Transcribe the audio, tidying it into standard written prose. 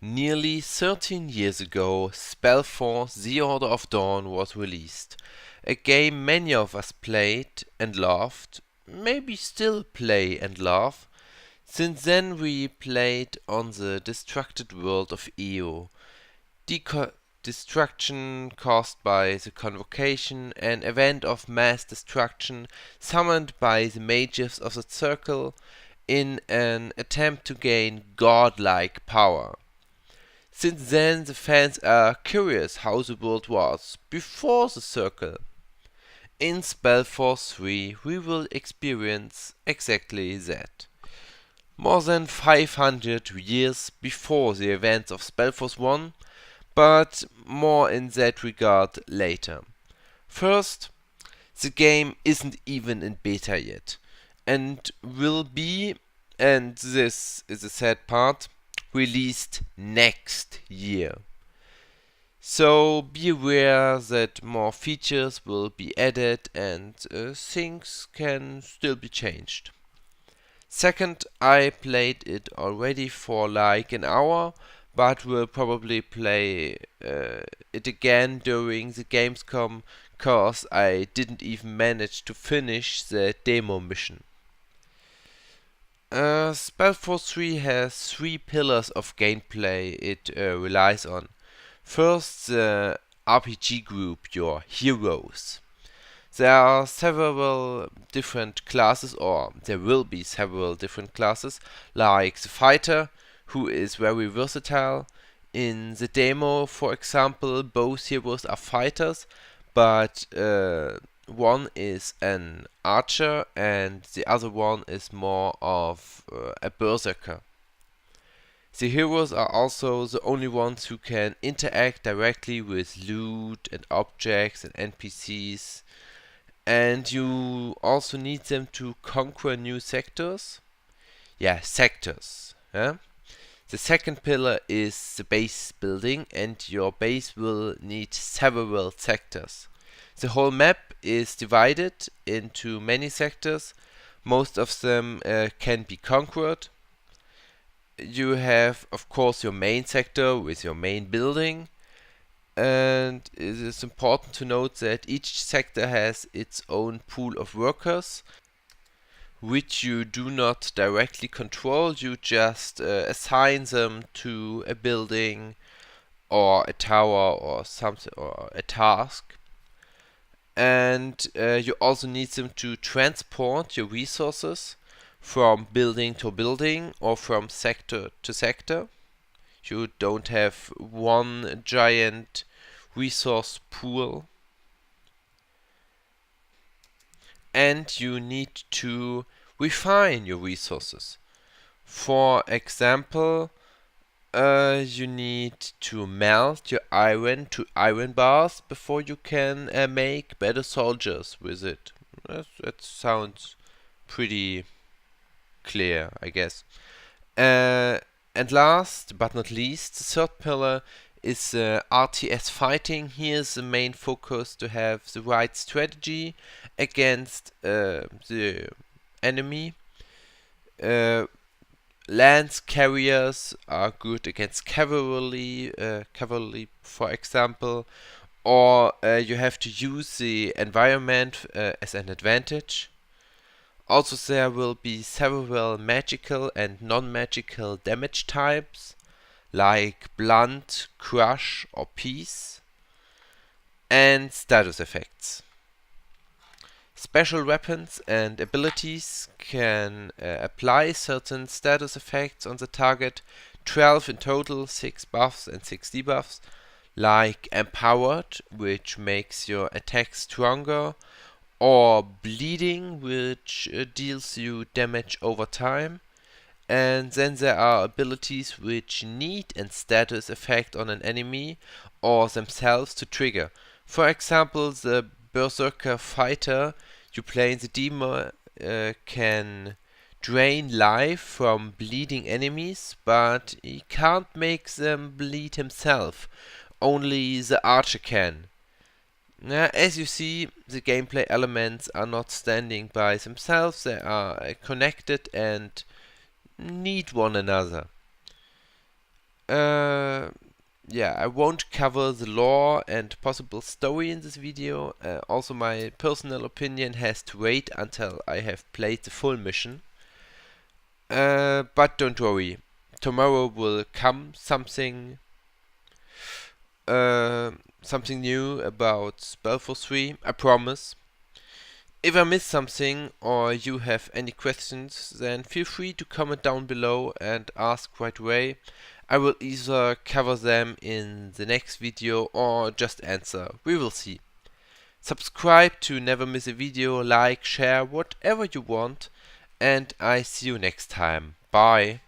Nearly 13 years ago, SPELLFORCE: The Order of Dawn was released. A game many of us played and loved, maybe still play and love. Since then we played on the destructed world of EO. Destruction caused by the Convocation, an event of mass destruction summoned by the mages of the Circle in an attempt to gain godlike power. Since then the fans are curious how the world was before the Circle. In SPELLFORCE 3 we will experience exactly that. More than 500 years before the events of SPELLFORCE 1, but more in that regard later. First, the game isn't even in beta yet, and will be, and this is the sad part, released next year. So be aware that more features will be added and things can still be changed. Second, I played it already for like an hour, but will probably play it again during the Gamescom, cause I didn't even manage to finish the demo mission. SPELLFORCE 3 has three pillars of gameplay it relies on. First, the RPG group, your heroes. There are several different classes, or there will be several different classes, like the fighter, who is very versatile. In the demo, for example, both heroes are fighters, but one is an archer and the other one is more of a berserker. The heroes are also the only ones who can interact directly with loot and objects and NPCs, and you also need them to conquer new sectors. Yeah, sectors. Yeah? The second pillar is the base building, and your base will need several sectors. The whole map is divided into many sectors. Most of them can be conquered. You have, of course, your main sector with your main building. And it is important to note that each sector has its own pool of workers, which you do not directly control. You just assign them to a building or a tower or something, or a task. And you also need them to transport your resources from building to building or from sector to sector. You don't have one giant resource pool. And you need to refine your resources. For example, you need to melt your iron to iron bars before you can make better soldiers with it. That sounds pretty clear, I guess. And last but not least, the third pillar is RTS fighting. Here's the main focus to have the right strategy against the enemy. Lance carriers are good against cavalry, for example, or you have to use the environment as an advantage. Also, there will be several magical and non-magical damage types, like blunt, crush, or peace, and status effects. Special weapons and abilities can apply certain status effects on the target, 12 in total, 6 buffs and 6 debuffs, like Empowered, which makes your attack stronger, or Bleeding, which deals you damage over time. And then there are abilities which need a status effect on an enemy or themselves to trigger. For example, the Berserker fighter you play in the demo can drain life from bleeding enemies, but he can't make them bleed himself. Only the archer can. As you see, the gameplay elements are not standing by themselves, they are connected and need one another. Yeah, I won't cover the lore and possible story in this video. Also, my personal opinion has to wait until I have played the full mission. But don't worry, tomorrow will come something new about SPELLFORCE 3, I promise. If I missed something or you have any questions, then feel free to comment down below and ask right away. I will either cover them in the next video or just answer. We will see. Subscribe to never miss a video, like, share, whatever you want, and I see you next time. Bye.